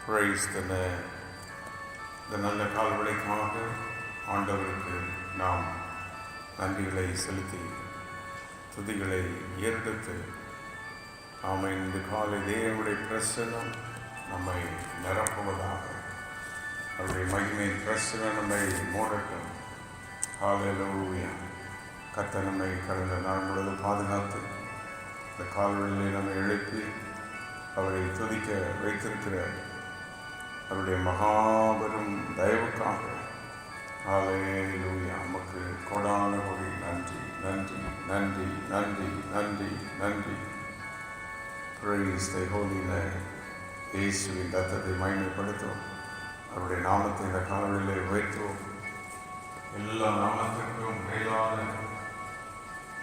Praise the Lord. இந்த நல்ல கால்வளைக்காக ஆண்டவருக்கு நாம் நன்றிகளை செலுத்தி துதிகளை ஏறெடுத்து நாம இந்த காலை தேவனுடைய பிரசன்னம் நம்மை நிரப்புவதாக, அவருடைய மகிமை பிரசன்னம் நம்மை மூடட்டும். ஹல்லேலூயா. கர்த்தர் நம்மை கடந்த நாள் முழுவதும் பாதுகாத்து இந்த கால்வழியை நம்மை எழுப்பி அவரை துதிக்க வைத்திருக்கிற அவருடைய மகாபெரும் தயவுக்காக ஹல்லேலூயா நமக்கு கொடான கொடி நன்றி நன்றி நன்றி நன்றி நன்றி நன்றி. Praise the holy name. இயேசுவின் ரத்தத்தை மகிமைப்படுத்துவோம். அவருடைய நாமத்தை இந்த காலவெளியிலே உயர்த்துவோம். எல்லா நாமத்திற்கும் மேலான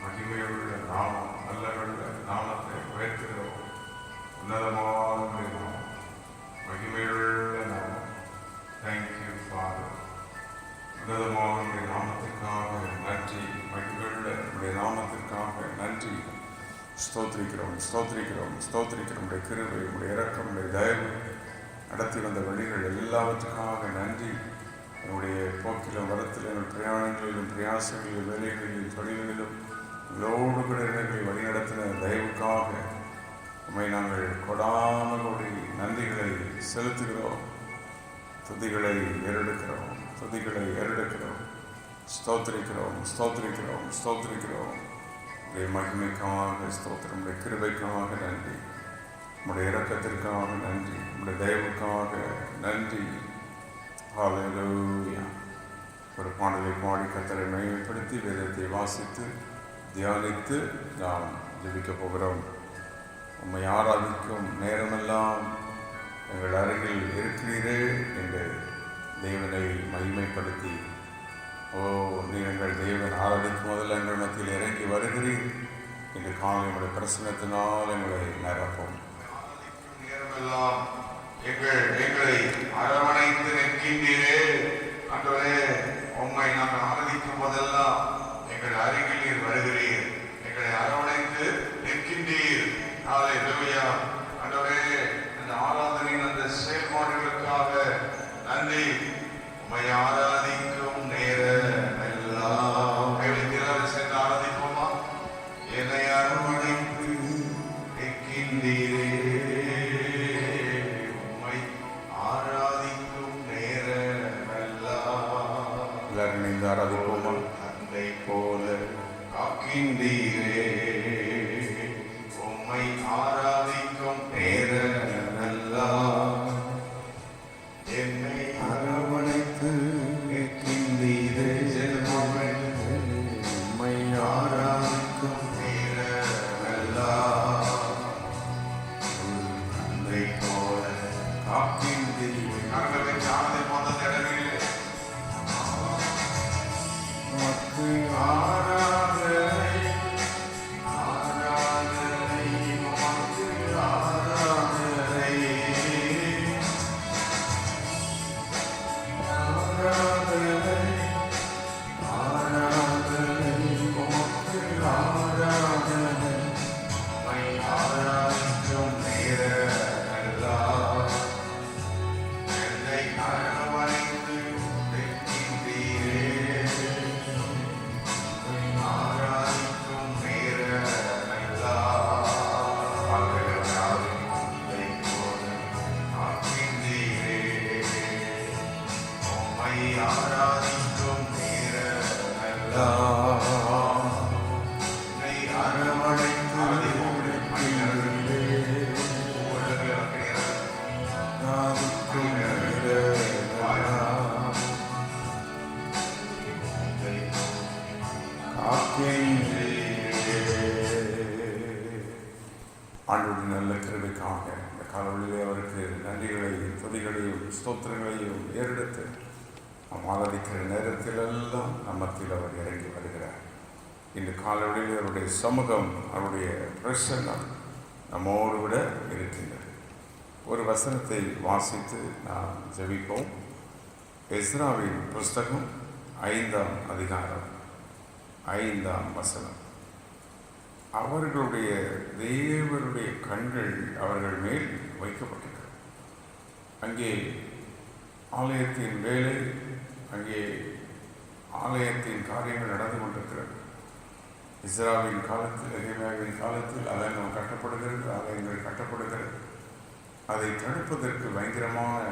மகிமையுள்ள நாமம், நல்லவருள்ள நாமத்தை உயர்த்துகிறோம். உன்னதமான நாமம், மகிமையுள்ள நாமம். Thank you father. உன்னதமான நாமத்திற்காக நன்றி, மகிமையுள்ள உடைய நாமத்திற்காக நன்றி. ஸ்தோத்திரிக்கிறோம் ஸ்தோத்திரிக்கிறோம் ஸ்தோத்திரிக்கிறோம். உடைய கிருபை, உடைய இரக்கம், உடைய தயவு, நடத்தி வந்த வழிகள் எல்லாவற்றுக்காக நன்றி. என்னுடைய போக்கிலும் வரத்திலும் எங்கள் பிரயாணங்களிலும் பிரயாசங்களிலும் வேலைகளிலும் தொழில்களிலும் எங்களோடு கூட இடங்களை வழிநடத்தின தயவுக்காக உண்மை நாங்கள் கொடான கொடி நன்றிகளை செலுத்துகிறோம். துதிகளை ஏறெடுக்கிறோம், துதிகளை ஏறெடுக்கிறோம். ஸ்தோத்திரிக்கிறோம் ஸ்தோத்திரிக்கிறோம் ஸ்தோத்திரிக்கிறோம். உடைய மகிமைக்காக ஸ்தோத்திரம், உடைய கிருபைக்காக நன்றி, உடைய இரக்கத்திற்காக நன்றி, உடைய தயவுக்காக நன்றி. ஹல்லேலூயா. ஒரு பாடலை பாடி கர்த்தரை மகிமைப்படுத்தி வேதத்தை வாசித்து தியானித்து நாம் ஜெபிக்கப் போகிறோம். உம்மை ஆராதிக்கும் நேரமெல்லாம் எங்கள் அருகில் இருக்கிறீரே என்று தேவனை மகிமைப்படுத்தி, ஓ நீ எங்கள் தேவன் ஆராதிக்கும் முதல்ல எங்கள் மத்தியில் இறங்கி வருகிறீர் என்று காலை உங்களுடைய பிரசன்னத்தினால் எங்களை நிரப்பும். நேரமெல்லாம் எங்களை அரவணைத்து நிற்கின்றீரே ஆண்டவரே, உம்மை நாங்கள் ஆராதிக்கும் போதெல்லாம் எங்கள் அருகில் நீர் வருகிறீர், எங்களை அரவணைத்து நிற்கின்றீர். ஹல்லேலூயா. ஆண்டவரே, அந்த ஆராதனையின் அந்த செயல்பாடுகளுக்காக நன்றி. உம்மை ஆராதிக்கும் நேரம் எல்லாம் சென்று ஆராதிப்போமா? என்னை அரவணைத்து நிற்கின்றீரே, ஆராதிப்போமா? தந்தை போல காக்கின்றீரே, உம்மை ஆராதிக்கும் நேரமெல்லாம் என்னை அரவணைத்து நிற்கின்றீரே, உம்மை ஆராதிக்கும் நேரமெல்லாம் தந்தை போல காக்கின்றீரே. நாங்கள் ஆராதை போன இடங்களிலே ஆராதனை ஆராதனை உமக்கு ஆராதனை ஆராதனை ஆராதனை உமக்கு ஆராதனை. உம்மை ஆராதிக்கும் நேரமெல்லாம் என்னை அரவணைத்து நிற்கின்றீரே, ஆராதிக்கும் நேரமெல்லாம் ஆராதனை போல காக்கின்றீரே, உம்மை ஆராதிக்கும் நேரமெல்லாம் என்னை அரவணைத்து நிற்கின்றீரே, ஆராதிக்கும் நேரமெல்லாம் ஆண்டவருடைய நல்ல கிருபைக்காக இந்த காலவெளியிலே அவருக்கு நன்றிகளையும் துதிகளையும் ஸ்தோத்திரங்களையும் ஏறெடுத்து நாம் ஆராதிக்கிற நேரத்திலெல்லாம் நம்மத்தில் அவர் இறங்கி வருகிறார். இந்த காலவெளியில் அவருடைய சமூகம், அவருடைய பிரசன்னம் நம்மோடு விட இருக்கின்றது. ஒரு வசனத்தை வாசித்து நாம் ஜெபிப்போம். எஸ்ராவின் புஸ்தகம் 5ஆம் அதிகாரம் 5ஆம் வசனம். அவர்களுடைய தேவருடைய கண்கள் அவர்கள் மேல் வைக்கப்பட்டது. அங்கே ஆலயத்தின் வேலை, அங்கே ஆலயத்தின் காரியங்கள் நடந்து கொண்டிருக்கிறது. இஸ்ராவின் காலத்தில், எரேமியாவின் காலத்தில் ஆலயங்கள் கட்டப்படுகிறது. அதை தடுப்பதற்கு பயங்கரமான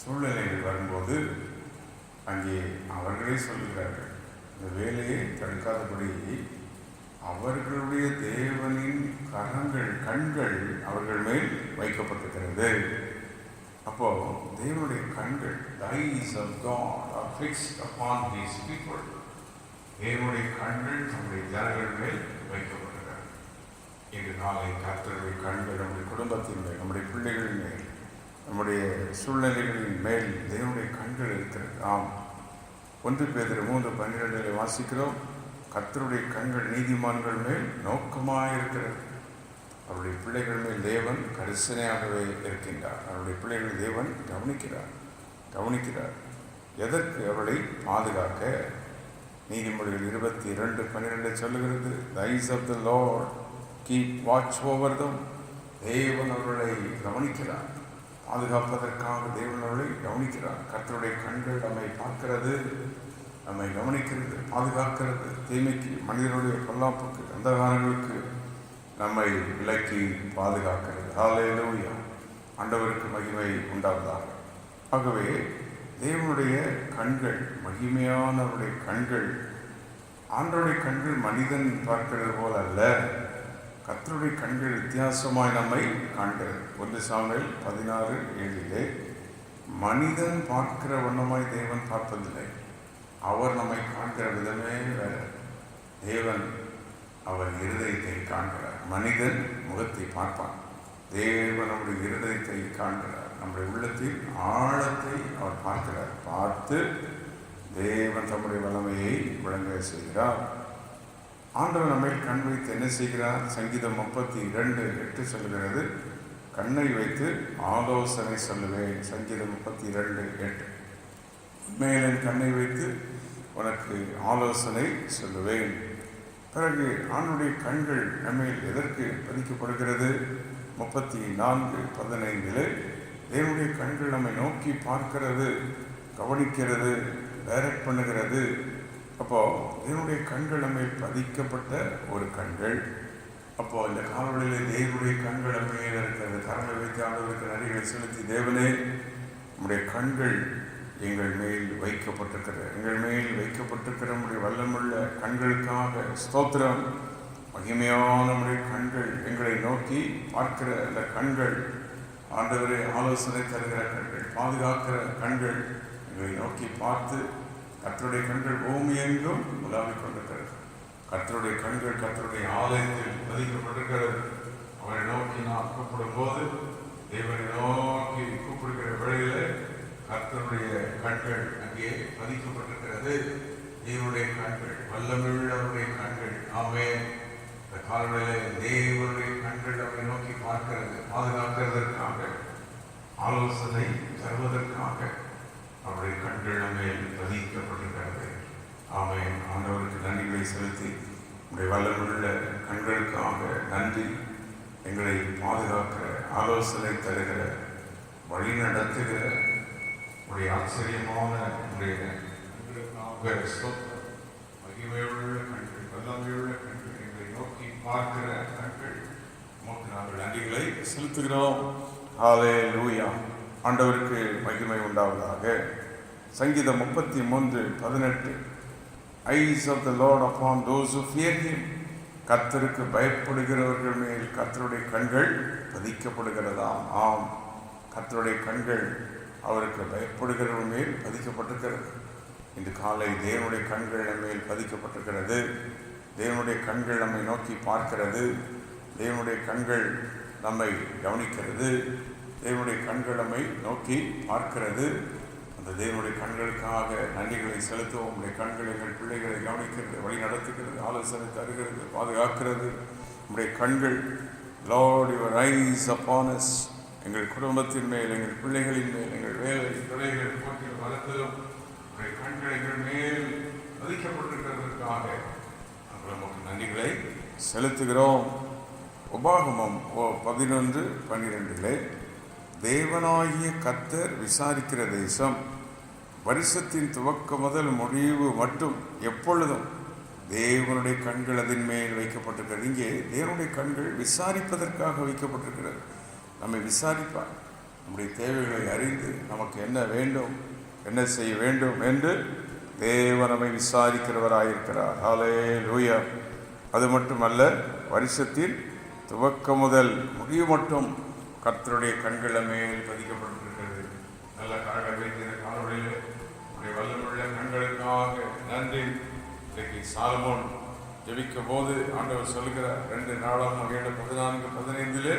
சூழ்நிலைகள் வரும்போது அங்கே அவர்களே சொல்கிறார்கள், இந்த வேலையை தடுக்காதபடி அவர்களுடைய தேவனின் கண்கள் அவர்கள் மேல் வைக்கப்பட்டிருக்கிறது. அப்போ தேவனுடைய கண்கள், the eyes of God are fixed upon his people. தேவனுடைய கண்கள் நம்முடைய ஜனங்கள் மேல் வைக்கப்பட்டிருக்கிறது. இன்று நாளை கர்த்தருடைய கண்கள் நம்முடைய குடும்பத்தின் மேல், நம்முடைய பிள்ளைகளின் மேல், நம்முடைய சூழ்நிலைகளின் மேல் தேவனுடைய கண்கள் இருக்கிறது. ஆம், 1 பேதுரு 3:12 வாசிக்கிறோம், கர்த்தருடைய கண்கள் நீதிமான்கள் மேல் நோக்கமாயிருக்கிறது. அவருடைய பிள்ளைகள் மேல் தேவன் கரிசனையாகவே இருக்கின்றார். அவருடைய பிள்ளைகள் தேவன் கவனிக்கிறார். எதற்கு? அவளை பாதுகாக்க. நீதிமொழிகள் 22:12 சொல்லுகிறது, the eyes of the Lord keep watch over them. தேவன் அவர்களை கவனிக்கிறார். பாதுகாப்பதற்காக தேவன் அவர்களை கவனிக்கிறார். கர்த்தருடைய கண்கள் நம்மை பார்க்கிறது, நம்மை கவனிக்கிறது, பாதுகாக்கிறது. தீமைக்கு, மனிதனுடைய பொல்லாப்புக்கு, அந்தகாரங்களுக்கு நம்மை விலக்கி பாதுகாக்கிறது. ஹல்லேலூயா, ஆண்டவருக்கு மகிமை உண்டாவதாக. ஆகவே தேவனுடைய கண்கள், மகிமையானவருடைய கண்கள், ஆண்டவருடைய கண்கள் மனிதன் பார்க்கிறது போல அல்ல. கர்த்தருடைய கண்கள் வித்தியாசமாய் நம்மை காண்கிறது. 1 சாமுவேல் 16:7 மனிதன் பார்க்கிற வண்ணமாய் தேவன் பார்ப்பதில்லை. அவர் நம்மை காண்கிற விதமே வேற. தேவன் அவர் இருதயத்தை காண்கிறார். மனிதன் முகத்தை பார்ப்பான், தேவன் நம்முடைய இருதயத்தை காண்கிறார். நம்முடைய உள்ளத்தின் ஆழத்தை அவர் பார்க்கிறார். பார்த்து தேவன் தம்முடைய வல்லமையை விளங்க செய்கிறார். ஆண்டவர் நம்மை கண் வைத்து என்ன செய்கிறார்? சங்கீதம் 32:8 சொல்கிறது, கண்ணை வைத்து ஆலோசனை சொல்லுவேன். சங்கீதம் 32:8 உண்மையில் என் கண்ணை வைத்து உனக்கு ஆலோசனை சொல்லுவேன். பிறகு ஆண்டுடைய கண்கள் நம்மை எதற்கு பதிக்கப்படுகிறது? 34:15 தேவனுடைய கண்கள் நம்மை நோக்கி பார்க்கிறது, கவனிக்கிறது, டைரக்ட் பண்ணுகிறது. அப்போ தேவனுடைய கண்கள் நம்மை பதிக்கப்பட்ட ஒரு கண்கள். அப்போ இந்த காலவெளியில் தேவனுடைய கண்கள் நம்மை இருக்கிறது. கரங்களை வைத்து ஆண்டவருக்கு நன்றிகளை செலுத்தி, தேவனே நம்முடைய கண்கள் எங்கள் மேல் வைக்கப்பட்டிருக்கிறது, எங்கள் மேல் வைக்கப்பட்டிருக்கிற நம்முடைய வல்லமுள்ள கண்களுக்காக ஸ்தோத்திரம். மகிமையான நம்முடைய கண்கள், எங்களை நோக்கி பார்க்கிற அந்த கண்கள், ஆண்டவரை ஆலோசனை தருகிற கண்கள், பாதுகாக்கிற கண்கள், எங்களை நோக்கி பார்த்து. கர்த்தருடைய கண்கள் பூமி எங்கும் உலாவிக் கொண்டிருக்கிறது. கர்த்தருடைய கண்கள் கர்த்தருடைய ஆலயத்தில் பதிக்கப்பட்டிருக்கிறது. அவரை நோக்கி நாம் கூப்பிடும் போது, தேவனை நோக்கி கூப்பிடுகிற வேளையிலே கர்த்தருடைய கண்கள் அங்கே பதிக்கப்பட்டிருக்கிறது. தேவனுடைய கண்கள், வல்லமையுள்ளவருடைய கண்கள். ஆமென். இந்த காலங்களிலே தேவனுடைய கண்கள் நம்மை நோக்கி பார்க்கிறது, பாதுகாக்கிறதற்காக, ஆலோசனை தருவதற்காக அவருடைய கண்கள் நம்மை பதிக்கப்பட்டிருக்கிறது. ஆமென். ஆண்டவருக்கு நன்றிகளை செலுத்தி, நம்முடைய வல்லமையுள்ள கண்களுக்காக நன்றி. எங்களை பாதுகாக்கிற, ஆலோசனை தருகிற, வழி நடத்துகிற உடைய ஆச்சரியமான உடைய மகிமையுள்ள கண்கள், வல்லமையுள்ள கண்கள், எங்களை நோக்கி பார்க்கிற கண்கள், நமக்கு நாங்கள் நன்றிகளை செலுத்துகிறோம். ஹல்லேலூயா, ஆண்டவருக்கு மகிமை உண்டாவதாக. சங்கீதம் 33:18 eyes of the lord upon those who fear him. கர்த்தருக்கு பயப்படுகிறவர்கள் மேல் கர்த்தருடைய கண்கள் பதிக்கப்படுகிறதாம். ஆம், கர்த்தருடைய கண்கள் அவருக்கு பயப்படுகிறவர்கள் மேல் பதிக்கப்பட்டிருக்கிறது. இன்று காலை தேவனுடைய கண்கள் நம்ம மேல் பதிக்கப்பட்டிருக்கிறது. தேவனுடைய கண்கள் நம்மை நோக்கி பார்க்கிறது. தேவனுடைய கண்கள் நம்மை கவனிக்கிறது. தேவனுடைய கண்கள் நம்மை நோக்கி பார்க்கிறது. அந்த தேவனுடைய கண்களுக்காக நன்றிகளை செலுத்துவோம். உங்களுடைய கண்கள் எங்கள் பிள்ளைகளை கவனிக்கிறது, வழி நடத்துகிறது, ஆலோசனை தருகிறது, பாதுகாக்கிறது. நம்முடைய கண்கள், Lord, your eyes upon us, எங்கள் குடும்பத்தின் மேல், எங்கள் பிள்ளைகளின் மேல், எங்கள் வேலை துறைகள் போன்ற வளர்த்தலும் உங்களுடைய கண்கள் எங்கள் மேல் பதிக்கப்பட்டிருக்கிறதற்காக நாங்கள் நமக்கு நன்றிகளை செலுத்துகிறோம். உபாகமம் 11:12 தேவனாகிய கர்த்தர் விசாரிக்கிற தேசம், வருஷத்தின் துவக்கம் முதல் முடிவு மட்டும் எப்பொழுதும் தேவனுடைய கண்கள் அதன் மேல் வைக்கப்பட்டிருக்கிறது. இங்கே தேவனுடைய கண்கள் விசாரிப்பதற்காக வைக்கப்பட்டிருக்கிறது. நம்மை விசாரிப்பார். நம்முடைய தேவைகளை அறிந்து நமக்கு என்ன வேண்டும், என்ன செய்ய வேண்டும் என்று தேவன் நம்மை விசாரிக்கிறவராயிருக்கிறார். ஹல்லேலூயா. அது மட்டுமல்ல, வருஷத்தின் துவக்கம் முதல் முடிவு மட்டும் கர்த்தருடைய கண்கள் மேல் பதிக்கப்பட்டிருக்கிறது. நல்ல கரங்களை வைத்து இந்த காணொளியில் உடைய வல்லமுள்ள கண்களுக்காக நன்றி. இன்றைக்கு சாலமோன் ஜெபிக்கும் போது ஆண்டவர் சொல்கிறார், 2 நாளாகமம் 7:14-15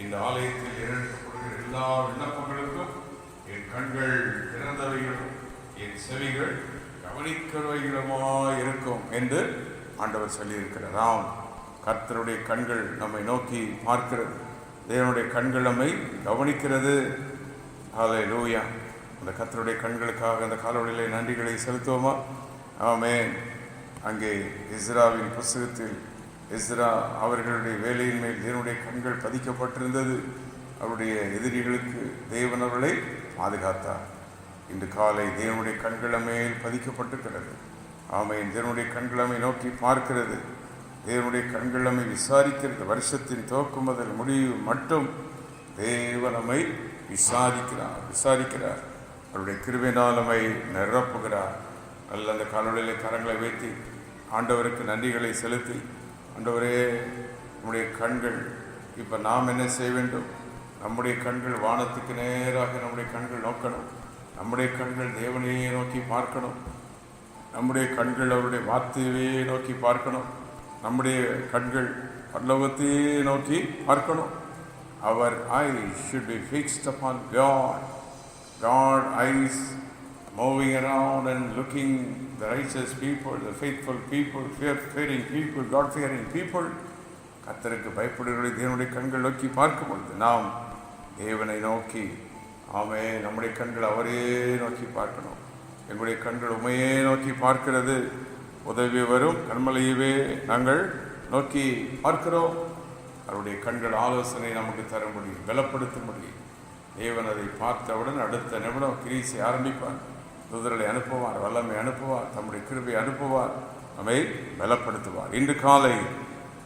இந்த ஆலயத்தில் ஏறெடுக்கப்படுகிற எல்லா விண்ணப்பங்களுக்கும் என் கண்கள் திறந்தவைகளும் என் செவிகள் கவனிக்கிறவைகளுமாய் இருக்கும் என்று ஆண்டவர் சொல்லியிருக்கிறார். ஆம், கர்த்தருடைய கண்கள் நம்மை நோக்கி பார்க்கிறது. தேவனுடைய கண்கள் நம்மை கவனிக்கிறது. ஹல்லேலூயா. அந்த கர்த்தருடைய கண்களுக்காக அந்த காலவழியிலே நன்றிகளை செலுத்துவோமா? ஆமென். அங்கே எஸ்ராவின் புஸ்தகத்தில் எஸ்ரா அவர்களுடைய வேலையின் மேல் தேவனுடைய கண்கள் பதிக்கப்பட்டிருந்தது. அவருடைய எதிரிகளுக்கு தேவன் அவர்களை பாதுகாத்தார். இன்று காலை தேவனுடைய கண்கள் மேல் பதிக்கப்பட்டிருக்கிறது. ஆமென். தேவனுடைய கண்கள் நம்மை நோக்கி பார்க்கிறது. தேவனுடைய கண்கள் நம்மை விசாரிக்கிறது. வருஷத்தின் துவக்கம் முதல் முடிவு மட்டும் தேவன் நம்மை விசாரிக்கிறார். அவருடைய கிருபையினால் நம்மை நிரப்புகிறார். நல்ல அந்த காலொளியிலே கரங்களை வைத்து ஆண்டவருக்கு நன்றிகளை செலுத்தி, ஆண்டவரே நம்முடைய கண்கள் இப்போ நாம் என்ன செய்ய வேண்டும்? நம்முடைய கண்கள் வானத்துக்கு நேராக நம்முடைய கண்கள் நோக்கணும். நம்முடைய கண்கள் தேவனையே நோக்கி பார்க்கணும். நம்முடைய கண்கள் அவருடைய வார்த்தையவே நோக்கி பார்க்கணும். நம்முடைய கண்கள் பரலோகத்தையே நோக்கி பார்க்கணும். Our eyes should be fixed upon God. God eyes moving around and looking the righteous people, the faithful people, fear-fearing people, God-fearing people. கர்த்தருக்கு பயப்படுகிற தேவனுடைய கண்கள் நோக்கி பார்க்கும் பொழுது நாம் தேவனை நோக்கி, ஆமே, நம்முடைய கண்கள் அவரே நோக்கி பார்க்கணும். எங்களுடைய கண்கள் உமையே நோக்கி பார்க்கிறது. உதவி வரும் கண்மலையவே நாங்கள் நோக்கி பார்க்கிறோம். அவருடைய கண்கள் ஆலோசனை நமக்கு தர முடியும், பலப்படுத்த முடியும். தேவன் அதை பார்த்தவுடன் அடுத்த நிமிடம் கிரீசை ஆரம்பிப்பார். தூதர்களை அனுப்புவார், வல்லமை அனுப்புவார், தம்முடைய கிருபை அனுப்புவார், நம்மை பலப்படுத்துவார். இன்று காலை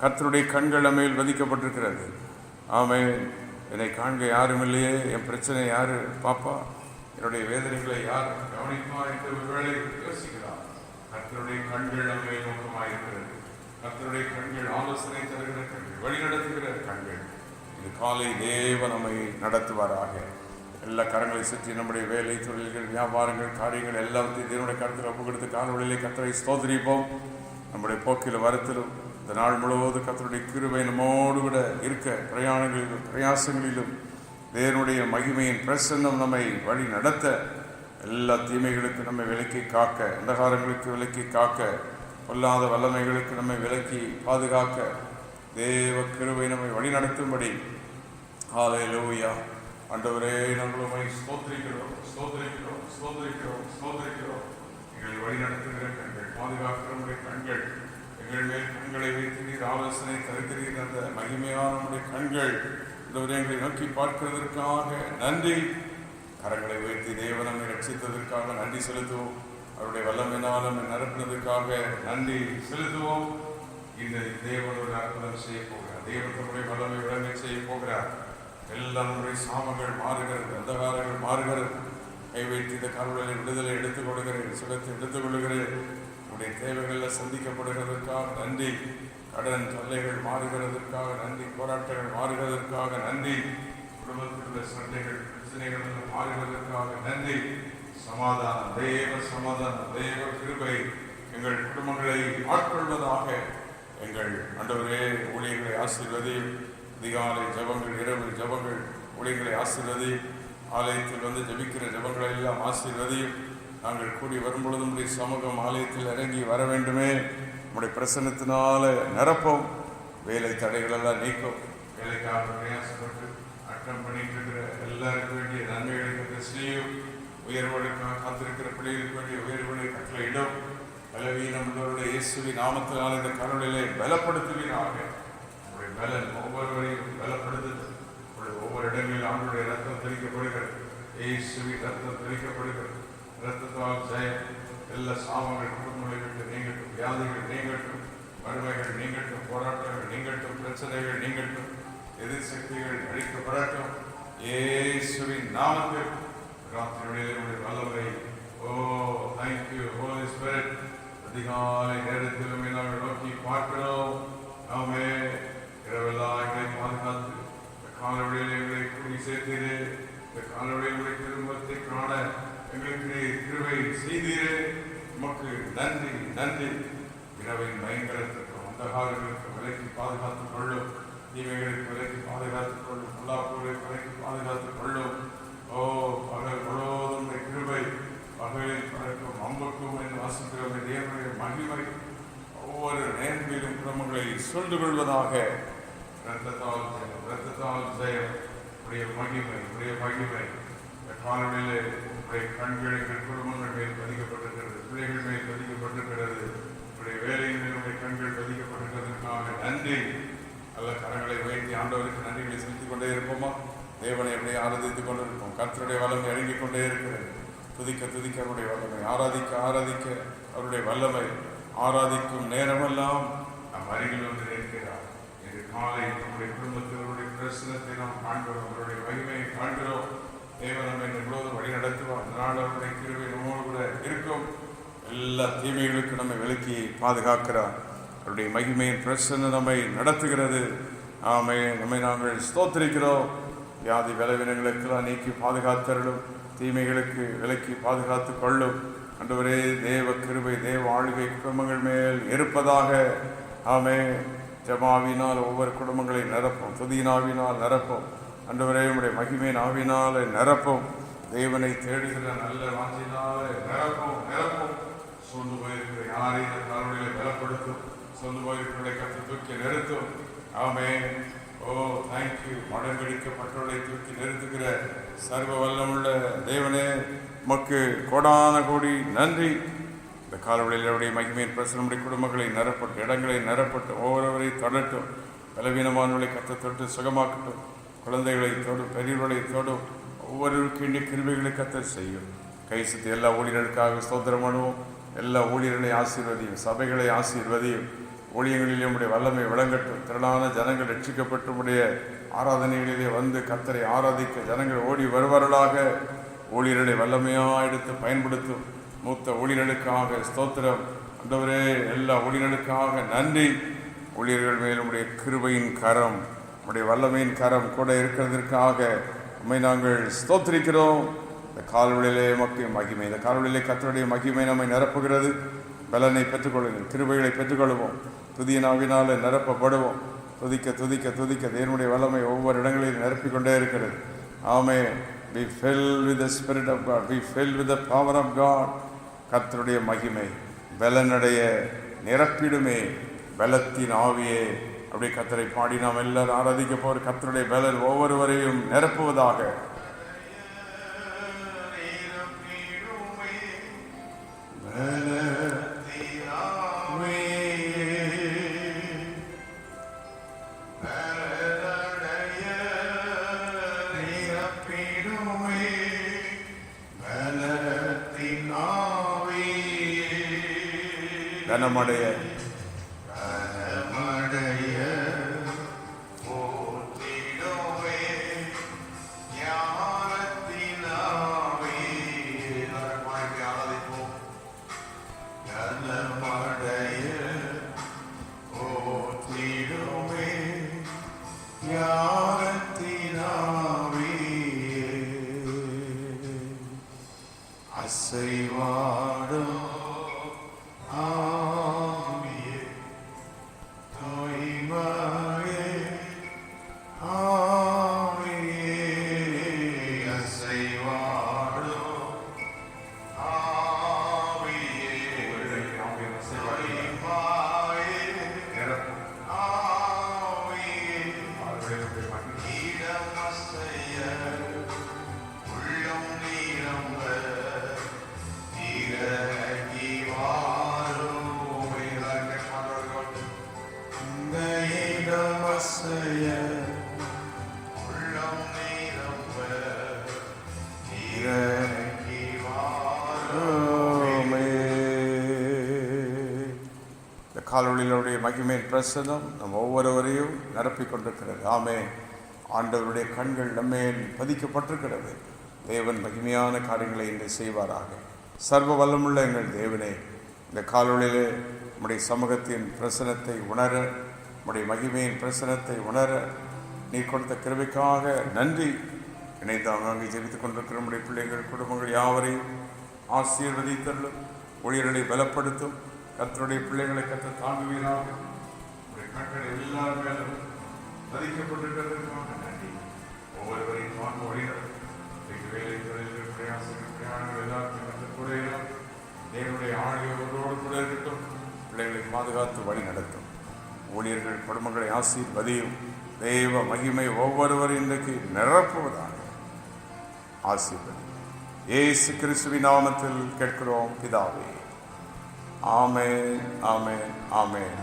கர்த்தருடைய கண்கள் நம்மையில் வதிக்கப்பட்டிருக்கிறது. ஆமே, என்னை காண்க யாரும் இல்லையே, என் பிரச்சனை யார் பாப்பா, என்னுடைய வேதனைகளை யார் கவனிப்பா என்று ஒருவேளை யோசிக்கிறார். கர்த்தருடைய கண்கள் நம்மை நோக்கமாயிருக்கிறது. கர்த்தருடைய கண்கள் ஆலோசனை தருகிற கண்கள், வழிநடத்துகிற கண்கள். இது காலை தேவன் நம்மை நடத்துவாராக. எல்லா கரங்களை சுற்றி நம்முடைய வேலை, தொழில்கள், வியாபாரங்கள், காரியங்கள் எல்லாத்தையும் தேவனுடைய கருத்தில் ஒப்புக்கொடுத்து காலவழியிலே கர்த்தரை ஸ்தோத்திரிப்போம். நம்முடைய போக்கிலும் வரத்திலும் இந்த நாள் முழுவதும் கர்த்தருடைய கிருபை நம்மோடு கூட இருக்க, பிரயாணங்களிலும் பிரயாசங்களிலும் தேவனுடைய மகிமையின் பிரசன்னம் நம்மை வழி நடத்த, எல்லா தீமைகளுக்கு நம்மை விலக்கி காக்க, அந்தகாரங்களுக்கு விலக்கி காக்க, பொல்லாத வல்லமைகளுக்கு நம்மை விலக்கி பாதுகாக்க தேவ கிருபை நம்மை வழி நடத்தும்படி. ஹல்லேலூயா. ஆண்டவரே, நாங்கள் உம்மை ஸ்தோத்திரிக்கிறோம். எங்களை வழி நடத்துகிற கண்கள், பாதுகாக்கிற நம்முடைய கண்கள், எங்கள் மேல் கண்களை வைத்து நீர் ஆலோசனை தருகிறீர். அந்த மகிமையான நம்முடைய கண்கள் ஆண்டவரே எங்களை நோக்கி பார்க்கிறதற்காக நன்றி. கரங்களை வைத்து தேவன் நம்மை ரட்சித்ததற்காக நன்றி செலுத்துவோம். அவருடைய வல்லமையினால் நம்மை நிரப்பினதற்காக நன்றி செலுத்துவோம். இந்த தேவன் ஒரு அற்புதம் செய்ய போகிறார். தேவன் நம்முடைய வல்லமை விளங்க செய்ய போகிறார். எல்லா நம்முடைய சாமங்கள் மாறுகிறது, அந்தகாரங்கள் மாறுகிறது. கை வைத்து இந்த கருவிலை விடுதலை எடுத்துக் கொள்கிறேன், சுகத்தை எடுத்துக் கொள்கிறேன். உடைய தேவைகளில் சந்திக்கப்படுகிறதற்காக நன்றி. கடன் தொல்லைகள் மாறுகிறதற்காக நன்றி. போராட்டங்கள் மாறுகிறதற்காக நன்றி. குடும்பத்தில் உள்ள சண்டைகள், பிரச்சனைகள் மாறுகிறதற்காக நன்றி. சமாதானம், தேவ கிருபை எங்கள் குடும்பங்களை ஆட்கொள்வதாக. எங்கள் ஆண்டவரே ஊழியர்களை ஆசீர்வதியும். அதிகாலை ஜபங்கள், இரவு ஜபங்கள், ஊழியர்களை ஆசீர்வதியும். ஆலயத்தில் வந்து ஜபிக்கிற ஜபங்களை எல்லாம் ஆசீர்வதியும். நாங்கள் கூடி வரும்பொழுது உடைய சமூகம் ஆலயத்தில் இறங்கி வர வேண்டுமே. உடைய பிரசன்னத்தினால நிரப்போம். வேலை தடைகளெல்லாம் நீக்கும். வேலைக்காக பிரயாசப்பட்டு அட்டம் பண்ணிட்டு இருக்கிற எல்லாருக்கும் வேண்டிய நன்மைகளுக்கு செய்யும். உயர்வுகளுக்காக காத்திருக்கிற பிள்ளைகளுக்கு வேண்டிய உயர்வுகளை கட்டளையிடும். பலவீனம் உள்ளவருடைய இயேசுவின் நாமத்தினால் இந்த கருணையை பலப்படுத்துவீராக. உங்களுடைய பலன் ஒவ்வொருவரையும் பலப்படுத்து. ஒவ்வொரு இடங்களில் ஆண்டுடைய ரத்தம் தெளிக்கப்படுகிறது. இயேசுவின் ரத்தம் தெளிக்கப்படுகிறது. ரத்தத்தால் ஜெயம். எல்லா சாபங்கள் குடும்பங்களை விட்டு நீங்கட்டும், வியாதிகள் நீங்கட்டும், வறுமைகள் நீங்கட்டும், போராட்டங்கள் நீங்கட்டும், பிரச்சனைகள் நீங்கட்டும், எதிர் சக்திகள் அழிக்கப்படட்டும். இயேசுவின் நாமத்தில் ராத்திரியுடைய வல்லமை. ஓ தேங்க்யூ ஹோலி ஸ்பிரிட். அதிகாலை நேரத்திலுமே நாங்கள் நோக்கி பார்க்கிறோம். நாமே இரவெல்லாம் எங்களை பாதுகாத்து இந்த காலவழியில் எங்களை கூடி சேர்த்தீரே. இந்த காலவழியில் திரும்பத்தை காண எங்களுக்கு கிருபை செய்தீரே. உமக்கு நன்றி நன்றி. இரவின் பயங்கரத்திற்கும் அந்தகாரங்களுக்கு விலைக்கு பாதுகாத்துக் கொள்ளும். தீமைகளுக்கு விலைக்கு பாதுகாத்துக் கொள்ளும். பொல்லாப்புகளுக்கு விலைக்கு பாதுகாத்துக் கொள்ளும். ஓ பகல் முழுவதும் கிருபை. பகலில் பறக்கும் அம்புக்கும் என்று வாசிக்கிறோம். தேவனுடைய மகிமை ஒவ்வொரு நேர்மையிலும் குடும்பங்களை சொல்ந்து கொள்வதாக. இரத்தத்தால் ஜெயம், இரத்தத்தால் ஜெயம். உடைய மகிமை, உடைய மகிமை. இந்த காலநிலை உடைய கண்கள் எங்கள் குடும்பங்கள் மேல் பதிக்கப்பட்டிருக்கிறது, பிள்ளைகள் மேல் பதிக்கப்பட்டிருக்கிறது, உடைய வேலையின் மேல் உடைய கண்கள் பதிக்கப்பட்டிருக்கிறதுக்காக நன்றி. நல்ல கரங்களை உயர்த்தி ஆண்டவருக்கு நன்றிகளை செலுத்திக் கொண்டே இருப்போமா? தேவனை எப்படி ஆராதித்துக் கொண்டிருப்போம். கர்த்தருடைய வல்லமை இறங்கிக் கொண்டே இருக்கிறது. துதிக்க துதிக்க அவருடைய வல்லமை, ஆராதிக்க ஆராதிக்க அவருடைய வல்லமை. ஆராதிக்கும் நேரமெல்லாம் நம் அருகில் வந்து நிற்கிறார். இன்று காலை நம்முடைய குடும்பத்தினுடைய பிரசனத்தை நாம் காண்கிறோம், அவருடைய மகிமையை காண்கிறோம். தேவன் நம்மை முழுவதும் வழி நடத்துவார். அந்த நாள் அவருடைய கிருபை நம்மோடு கூட இருக்கும். எல்லா தீமைகளுக்கும் நம்மை விலக்கி பாதுகாக்கிறார். அவருடைய மகிமையின் பிரசன்னம் நம்மை நடத்துகிறது. நம்மை நாங்கள் ஸ்தோத்திரிக்கிறோம். வியாதி பலவீனங்களுக்கெல்லாம் நீக்கி பாதுகாத்தருளும். தீமைகளுக்கு விலக்கி பாதுகாத்து கொள்ளும். ஆண்டவரே, தேவ கிருபை, தேவ ஆளுகை குடும்பங்கள் மேல் இருப்பதாக. ஜெபமாவினால் ஒவ்வொரு குடும்பங்களை நிரப்பும், துதியினாவினால் நிரப்பும். ஆண்டவரே, உம்முடைய மகிமையின் ஆவினாலே நிரப்பும். தேவனை தேடுகிற நல்ல வாஞ்சினாலே நிரப்பும் நிரப்பும். சொந்து போயிருக்கிற யாரையும் இந்த காலவழியை பலப்படுத்தும். சொந்து போயிருக்கிற கத்தை தூக்கி நிறுத்தும். ஓ தேங்க்யூ. மடங்கடிக்கப்பட்டவர்களை தூக்கி நிறுத்துகிற சர்வ வல்லமுள்ள தேவனே, உமக்கு கோடான கோடி நன்றி. இந்த காலவழியிலுடைய மகிமையின் பிரசனமுடைய குடும்பங்களை நிரப்பட்டும், இடங்களை நிரப்பட்டும், ஒவ்வொருவரை தொடட்டும். பலவீனமானவர்களை கத்த தொட்டு சுகமாக்கட்டும். குழந்தைகளை தொடும், பெரியவர்களை தொடும். ஒவ்வொருவருக்கு இன்றைய கிருபைகளை கத்தர் செய்யும். கை சுற்றி எல்லா ஊழியர்களுக்காக ஸ்தோத்திரம் பண்ணுவோம். எல்லா ஊழியர்களை ஆசீர்வதியும், சபைகளை ஆசீர்வதியும். ஊழியங்களிலே உடைய வல்லமை விளங்கட்டும். திரளான ஜனங்கள் ரட்சிக்கப்பட்டு உடைய ஆராதனைகளிலே வந்து கத்தரை ஆராதிக்க ஜனங்கள் ஓடி வருவார்களாக. ஊழியர்களை வல்லமையாக எடுத்து பயன்படுத்தும். மூத்த ஊழியர்களுக்காக ஸ்தோத்திரம். ஆண்டவரே, எல்லா ஊழியர்களுக்காக நன்றி. ஊழியர்கள் மேல் உடைய கிருபையின் கரம், உடைய வல்லமையின் கரம் கூட இருக்கிறதற்காக உம்மை நாங்கள் ஸ்தோத்திரிக்கிறோம். இந்த கால்வழியிலே மக்கள் மகிமை, இந்த கால்வழியிலே கர்த்தருடைய மகிமை நம்மை நிரப்புகிறது. பலனை பெற்றுக்கொள்ளுங்கள், கிருபைகளை பெற்றுக்கொள்வோம். துதியினாவினாலே நிரப்பப்படுவோம். துதிக்க துதிக்க துதிக்க தேவனுடைய வல்லமை ஒவ்வொரு இடங்களிலும் நிரப்பிக்கொண்டே இருக்கிறது. Be filled with the Spirit of God. Be filled with the power of God. கர்த்தருடைய மகிமை பலனடைய நிரப்பிடுமே. பலத்தின் ஆவியே. அப்படி கர்த்தரை பாடி நாம் எல்லாரும் ஆராதிக்க போகிற கர்த்தருடைய பலன் ஒவ்வொருவரையும் நிரப்புவதாக. கனமடைய அசைவாடும் ஆவியே காலொளியினுடைய மகிமையின் பிரசனம் நம் ஒவ்வொருவரையும் நிரப்பிக் கொண்டிருக்கிறது. ஆமே. ஆண்டவருடைய கண்கள் நம்மேல் பதிக்கப்பட்டிருக்கிறது. தேவன் மகிமையான காரியங்களை இன்று செய்வாராக. சர்வ வல்லமுள்ள எங்கள் தேவனே, இந்த காலொளியிலே நம்முடைய சமூகத்தின் பிரசனத்தை உணர, நம்முடைய மகிமையின் பிரசனத்தை உணர நீ கொடுத்த கிருபைக்காக நன்றி. இணைந்து அங்கே ஜெபித்துக் கொண்டிருக்கிற நம்முடைய பிள்ளைகள் குடும்பங்கள் யாவரையும் ஆசீர்வதித்தருளும். ஊழியர்களை பலப்படுத்தும். கர்த்தருடைய பிள்ளைகளை கர்த்தர் தாங்குவீராக. கண்கள் எல்லாரும் மேலும் பதிக்கப்பட்டிருக்கிறதுக்காக நன்றி. ஒவ்வொருவரையும் வாங்க வழிநடத்தும். வேலை தொழில்கள் பிரயாசங்கள் பிரயாணங்கள் எல்லாருக்கும் கர்த்தர் கூட தேவனுடைய ஆணையோடு கூட இருக்கட்டும். பிள்ளைகளை பாதுகாத்து வழி நடத்தும். ஊழியர்கள் குடும்பங்களை ஆசீர்வதியும். தேவ மகிமை ஒவ்வொருவரும் இன்றைக்கு நிரப்புவதாக. ஆசீர்வதி. இயேசு கிறிஸ்துவின் நாமத்தில் கேட்கிறோம் பிதாவே. ஆமென், ஆமென், ஆமென்.